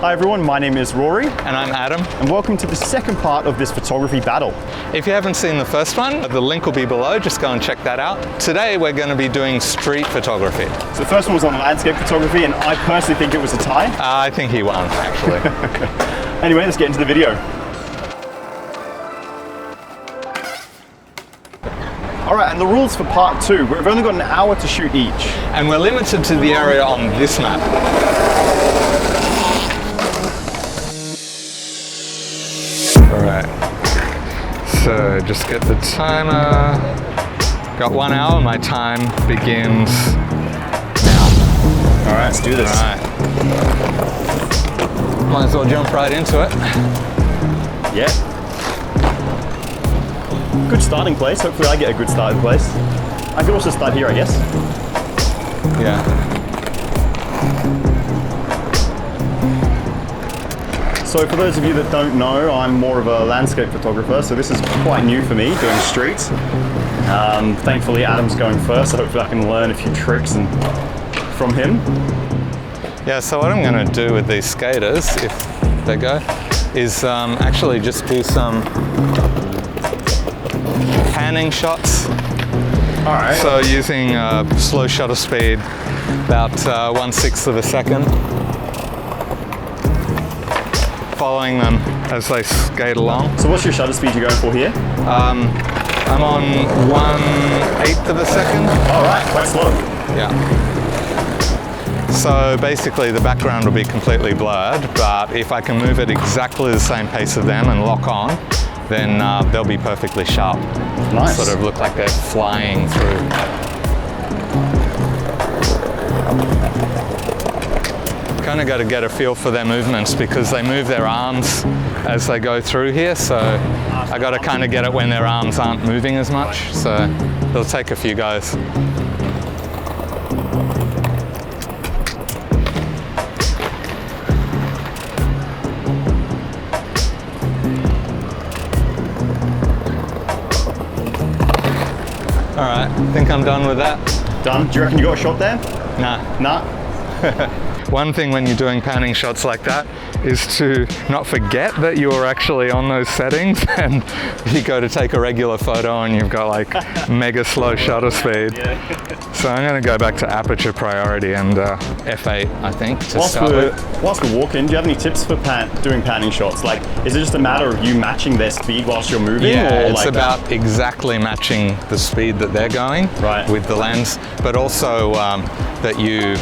Hi everyone, my name is Rory. And I'm Adam. And welcome to the second part of this photography battle. If you haven't seen the first one, the link will be below, just go and check that out. Today we're going to be doing street photography. So the first one was on landscape photography, and I personally think it was a tie. I think he won, actually. Anyway, let's get into the video. Alright, and the rules for part 2. We've only got an hour to shoot each. And we're limited to the area on this map. Alright, so just get the timer. Got 1 hour, my time begins now. Alright, let's do this. Alright. Might as well jump right into it. Yeah. Good starting place. Hopefully I get a good starting place. I could also start here, I guess. Yeah. So for those of you that don't know, I'm more of a landscape photographer, so this is quite new for me, doing streets. Thankfully Adam's going first, so hopefully I can learn a few tricks from him. Yeah, so what I'm going to do with these skaters, if they go, is actually just do some panning shots. Alright. So using slow shutter speed, about 1/6 of a second. Following them as they skate along. So what's your shutter speed you're going for here? I'm on 1/8 of a second. Alright, quite slow. Yeah. So basically the background will be completely blurred, but if I can move at exactly the same pace of them and lock on, then they'll be perfectly sharp. Nice. Sort of look like they're flying through. Kind of got to get a feel for their movements because they move their arms as they go through here, so I got to kind of get it when their arms aren't moving as much, so it'll take a few goes. Alright, think I'm done with that. Done? Do you reckon you got a shot there? Nah. Nah? One thing when you're doing panning shots like that is to not forget that you're actually on those settings, and you go to take a regular photo and you've got like mega slow shutter speed. Yeah. So I'm going to go back to aperture priority and f8, I think, to start with. Whilst we're walking, do you have any tips for doing panning shots? Like, is it just a matter of you matching their speed whilst you're moving? Yeah, or it's like about exactly matching the speed that they're going with the lens, but also that you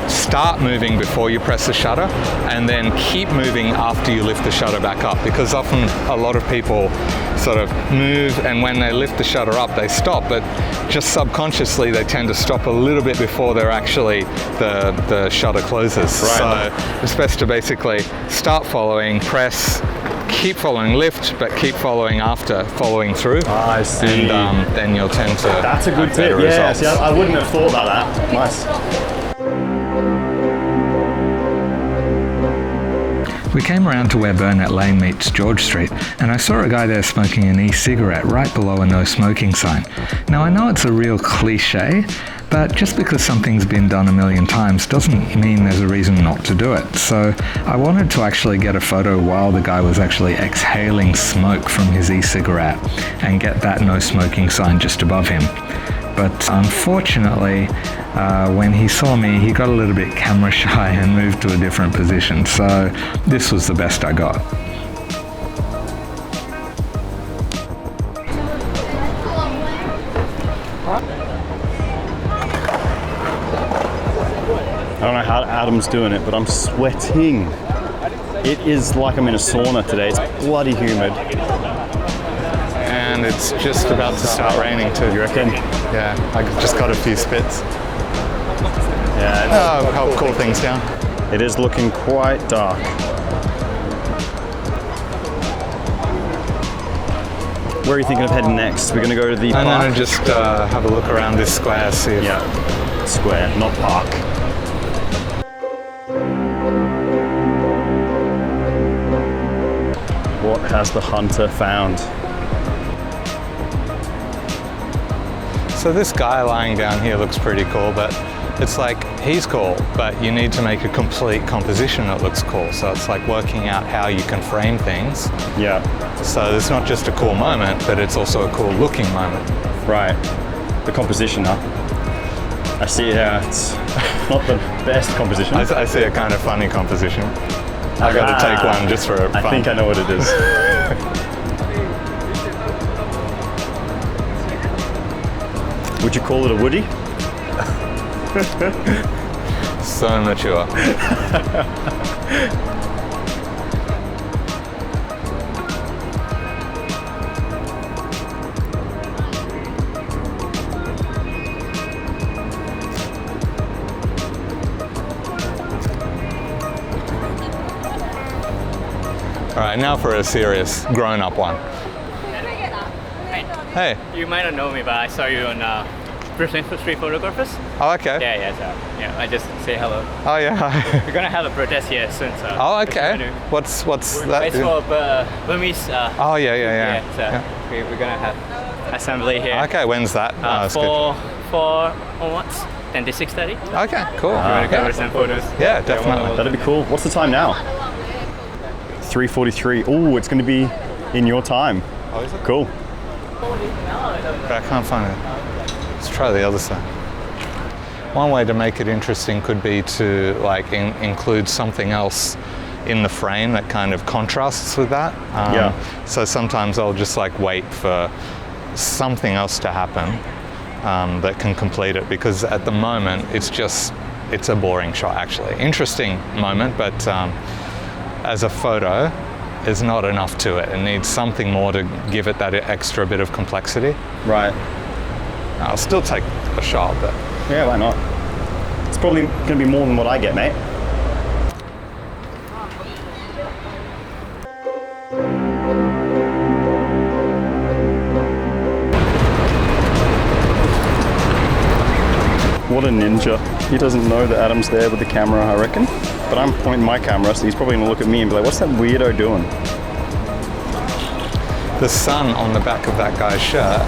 start moving before you press the shutter and then keep moving after you lift the shutter back up, because often a lot of people sort of move and when they lift the shutter up they stop, but just subconsciously they tend to stop a little bit before they're actually the shutter closes. Right. So it's best to basically start following, press, keep following, lift, but keep following after following through. I see. And then you'll tend to That's a good have tip, better yeah. results. See, I wouldn't have thought about that. Nice. We came around to where Burnett Lane meets George Street, and I saw a guy there smoking an e-cigarette right below a no smoking sign. Now I know it's a real cliche, but just because something's been done a million times doesn't mean there's a reason not to do it. So I wanted to actually get a photo while the guy was actually exhaling smoke from his e-cigarette and get that no smoking sign just above him. But unfortunately, when he saw me, he got a little bit camera shy and moved to a different position. So this was the best I got. I don't know how Adam's doing it, but I'm sweating. It is like I'm in a sauna today. It's bloody humid. And it's just about to start raining too. You reckon? Yeah, I just got a few spits. Yeah. Help cool things down. It is looking quite dark. Where are you thinking of heading next? We're going to go to the park? I'm going to just have a look around this square, see if... Yeah, square, not park. What has the hunter found? So this guy lying down here looks pretty cool, but it's like he's cool, but you need to make a complete composition that looks cool. So it's like working out how you can frame things. Yeah. So it's not just a cool moment, but it's also a cool looking moment. Right. The composition, huh? I see, yeah, it's not the best composition. I see a kind of funny composition. I got to take one just for fun. I think I know what it is. Would you call it a woody? So mature. All right, now for a serious grown-up one. Hey. You might not know me, but I saw you on Brisbane for Street Photographers. Oh, okay. Yeah, I just say hello. Oh, yeah. We're gonna have a protest here soon, so. Oh, okay. What's that? It's for Burmese. Oh, yeah. So we're gonna have assembly here. Okay, when's that? For onwards, 10 to 6:30. Okay, cool. We're gonna cover some photos. Yeah, definitely. That'd be cool. What's the time now? 3:43. Oh, it's going to be in your time. Oh, is it? Cool. But I can't find it. Let's try the other side. One way to make it interesting could be to like include something else in the frame that kind of contrasts with that. Yeah. So sometimes I'll just like wait for something else to happen that can complete it, because at the moment it's a boring shot actually. Interesting moment, but as a photo, there's not enough to it. It needs something more to give it that extra bit of complexity. Right. I'll still take a shot, but Yeah, why not? It's probably going to be more than what I get, mate. What a ninja. He doesn't know that Adam's there with the camera, I reckon. But I'm pointing my camera, so he's probably going to look at me and be like, what's that weirdo doing? the sun on the back of that guy's shirt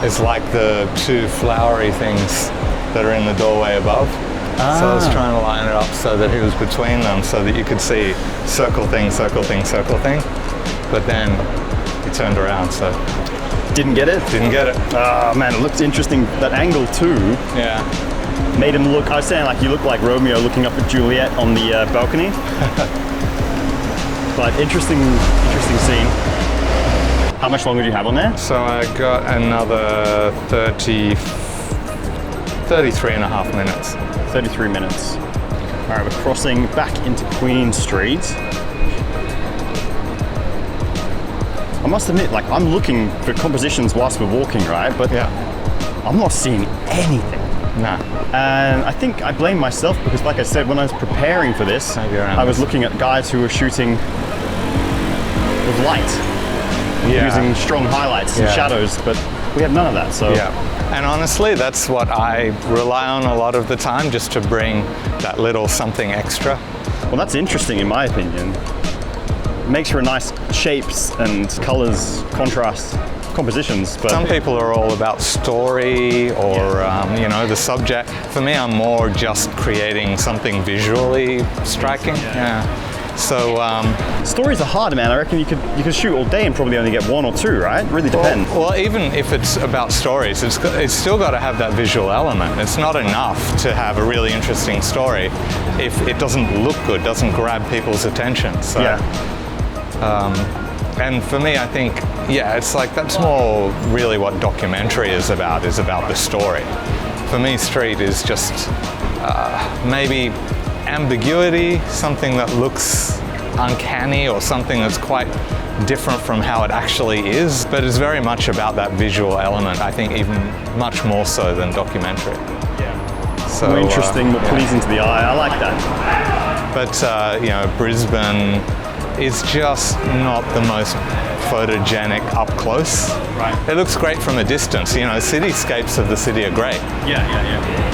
is like the two flowery things that are in the doorway above. So I was trying to line it up so that he was between them so that you could see circle thing, circle thing, circle thing. But then he turned around, so. Didn't get it? Didn't get it. Oh man, it looked interesting. That angle too. Yeah. Made him look, I was saying like you look like Romeo looking up at Juliet on the balcony. But interesting scene. How much longer do you have on there? So I got another 33 and a half minutes. 33 minutes. All right, we're crossing back into Queen Street. I must admit, like I'm looking for compositions whilst we're walking, right? But Yeah. I'm not seeing anything. Nah. And I think I blame myself because, like I said, when I was preparing for this, Maybe around I was this. looking at guys who were shooting with light, Yeah. using strong highlights and Yeah. shadows, but we have none of that. So Yeah. And honestly, that's what I rely on a lot of the time, just to bring that little something extra. well, that's interesting in my opinion. It makes for a nice shapes and colors, contrast, compositions. But Some people are all about story or, you know, the subject. For me, I'm more just creating something visually striking. Yeah. So, stories are hard, man. I reckon you could shoot all day and probably only get one or two, right? Really depends. well, even if it's about stories, it's still got to have that visual element. It's not enough to have a really interesting story if it doesn't look good, doesn't grab people's attention. So, Yeah. And for me, I think, yeah, it's like that's more really what documentary is about the story. For me, street is just maybe ambiguity, something that looks uncanny or something that's quite different from how it actually is, but it's very much about that visual element, I think even much more so than documentary. Yeah. So, More interesting, more yeah. pleasing to the eye. I like that. But, you know, Brisbane is just not the most photogenic up close. Right. It looks great from a distance. You know, cityscapes of the city are great, Yeah.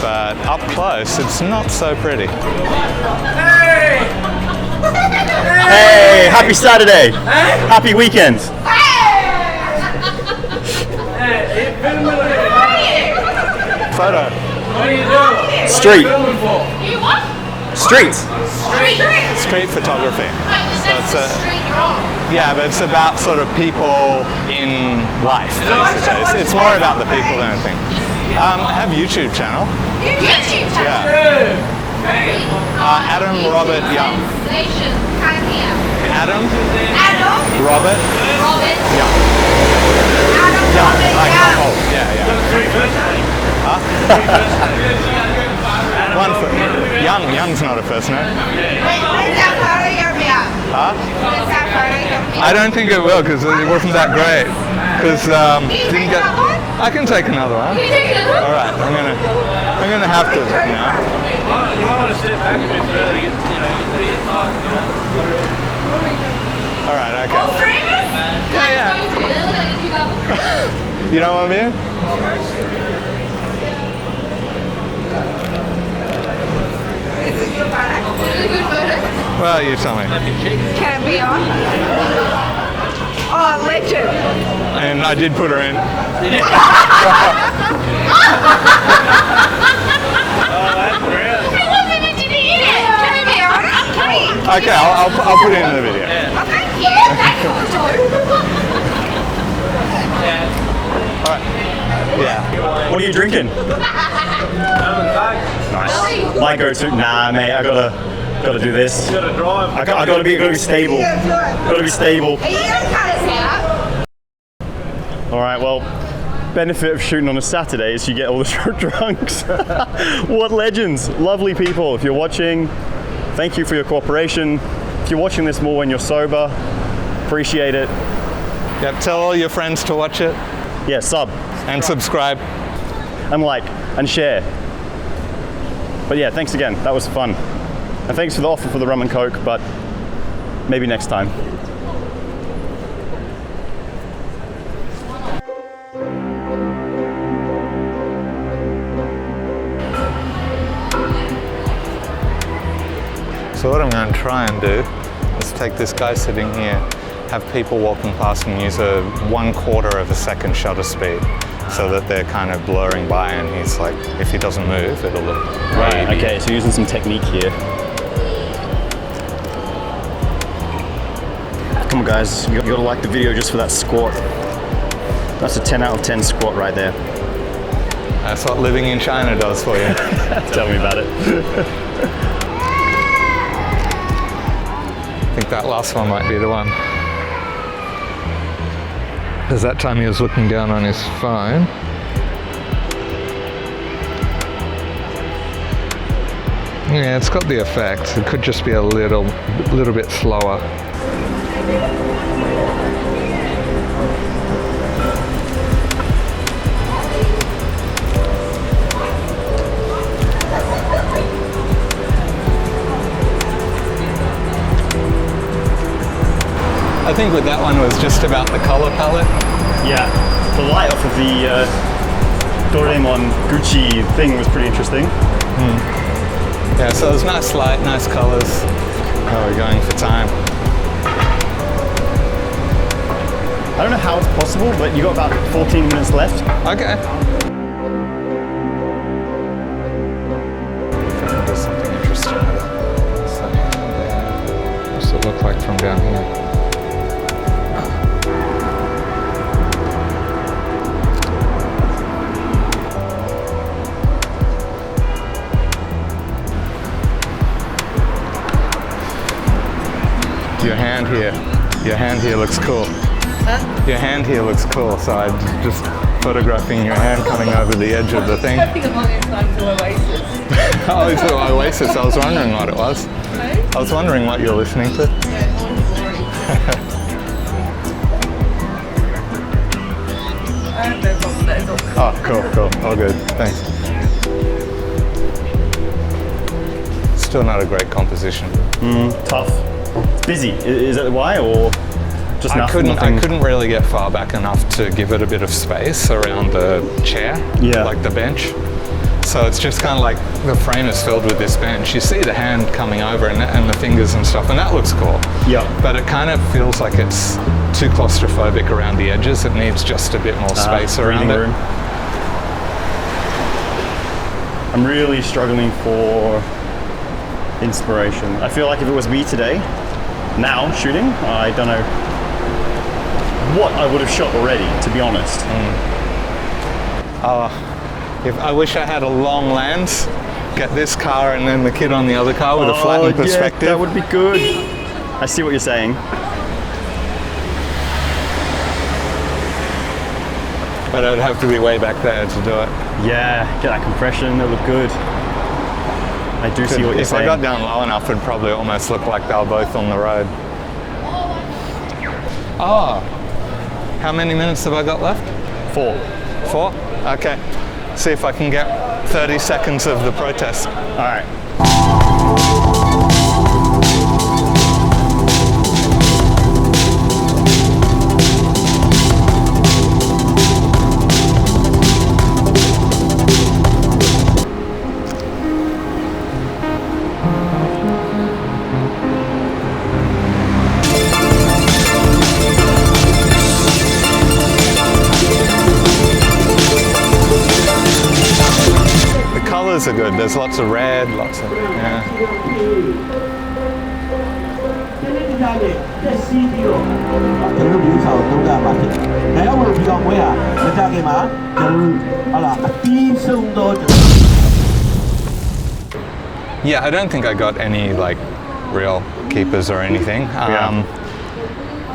but up close, it's not so pretty. Hey, happy Saturday. Happy weekend. Photo. What are you doing? Street. You what? Street. Street photography. So it's a street you're on. Yeah, but it's about sort of people in life, basically. It's more about the people than anything. I have a YouTube channel. YouTube channel? Yeah. Adam Robert Young. Station. Come here. Adam Adam. Robert Robert. Young. Adam Young. Robert Like Young. oh, yeah. Huh? One for Young. Young's not a first name. Where's that photo you're here? Huh? Where's that photo you're here? I don't think it will because it wasn't that great. Because didn't get. I can take another one. Can you take another one? All right, I'm gonna have to now. You might want to step back a bit further to get, All right, Oh, okay. famous? Yeah. You know what I mean? Is this your photo? Good photo. Well, you tell me. Can it be on? Oh, legend. And I did put her in. It wasn't meant to be in it. Can we be on it? Can we? Okay, I'll put it in the video. Oh, thank you. Thank you. All right. Yeah. What are you drinking? Nice. My go-to. Nah, mate. I gotta do this. you got to drive. I gotta be stable. Gotta be stable. Are you going to cut us out? All right. Well, benefit of shooting on a Saturday is you get all the drunks. What legends, lovely people. If you're watching, thank you for your cooperation. If you're watching this more when you're sober, appreciate it. Yep. Tell all your friends to watch it Yeah, sub and subscribe. and like and share. But yeah, thanks again. That was fun. And thanks for the offer for the rum and coke, but maybe next time. So what I'm going to try and do is take this guy sitting here, have people walking past and use a 1/4 of a second shutter speed so that they're kind of blurring by, and he's like, if he doesn't move, it'll look wavy. Okay, so using some technique here. Come on guys, you gotta like the video just for that squat. That's a 10 out of 10 squat right there. That's what living in China does for you. Tell me about it. I think that last one might be the one. Because that time he was looking down on his phone. Yeah, it's got the effect. It could just be a little bit slower. I think with that one was just about the color palette. Yeah, the light off of the Doraemon Gucci thing was pretty interesting. Yeah, so it was nice light, nice colors. Oh, we're going for time. I don't know how it's possible, but you got about 14 minutes left. Okay. There's something interesting with it. What's it look like from down here? Your hand here looks cool. Huh? Your hand here looks cool, so I'm just photographing your hand coming over the edge of the thing. I think I'm on this one to Oasis. Oh, it's Oasis. I was wondering what it was. I was wondering what you're listening to. Oh, cool. All good. Thanks. Still not a great composition. Tough. It's busy. Is that why, or just I nothing? couldn't really get far back enough to give it a bit of space around the chair, Yeah. like the bench. So it's just kind of like the frame is filled with this bench. You see the hand coming over and the fingers and stuff, and that looks cool. Yeah. But it kind of feels like it's too claustrophobic around the edges. It needs just a bit more space around breathing it. room. I'm really struggling for inspiration. I feel like if it was me today, now shooting, I don't know what I would have shot already, to be honest. I wish I had a long lens, get this car and then the kid on the other car with a flattened perspective. Yeah, that would be good. I see what you're saying. But I'd have to be way back there to do it. Yeah, get that compression, it'll look good. I do see what you're saying. If I got down low enough, it'd probably almost look like they were both on the road. Oh, how many minutes have I got left? 4. 4? Okay. See if I can get 30 seconds of the protest. All right. Are good. There's lots of red, lots of yeah. Yeah, I don't think I got any like real keepers or anything.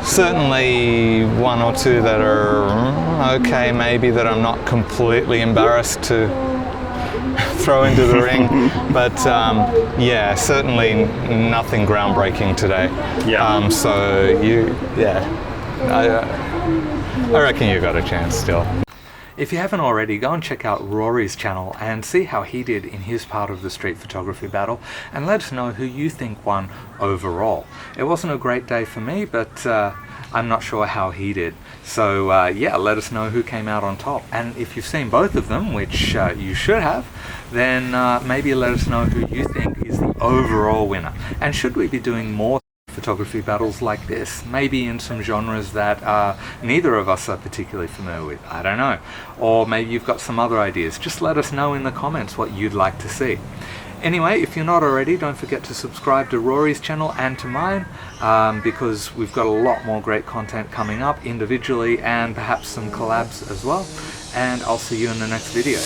Certainly 1 or 2 that are okay, maybe that I'm not completely embarrassed to throw into the ring, but yeah, certainly nothing groundbreaking today. Yeah. I reckon you got a chance still. If you haven't already, go and check out Rauri's channel and see how he did in his part of the street photography battle, and let us know who you think won overall. It wasn't a great day for me, but I'm not sure how he did. So yeah, let us know who came out on top. And if you've seen both of them, which you should have, then maybe let us know who you think is the overall winner. And should we be doing more photography battles like this, maybe in some genres that neither of us are particularly familiar with? I don't know. Or maybe you've got some other ideas. Just let us know in the comments what you'd like to see. Anyway, if you're not already, don't forget to subscribe to Rauri's channel and to mine, because we've got a lot more great content coming up individually and perhaps some collabs as well. And I'll see you in the next video.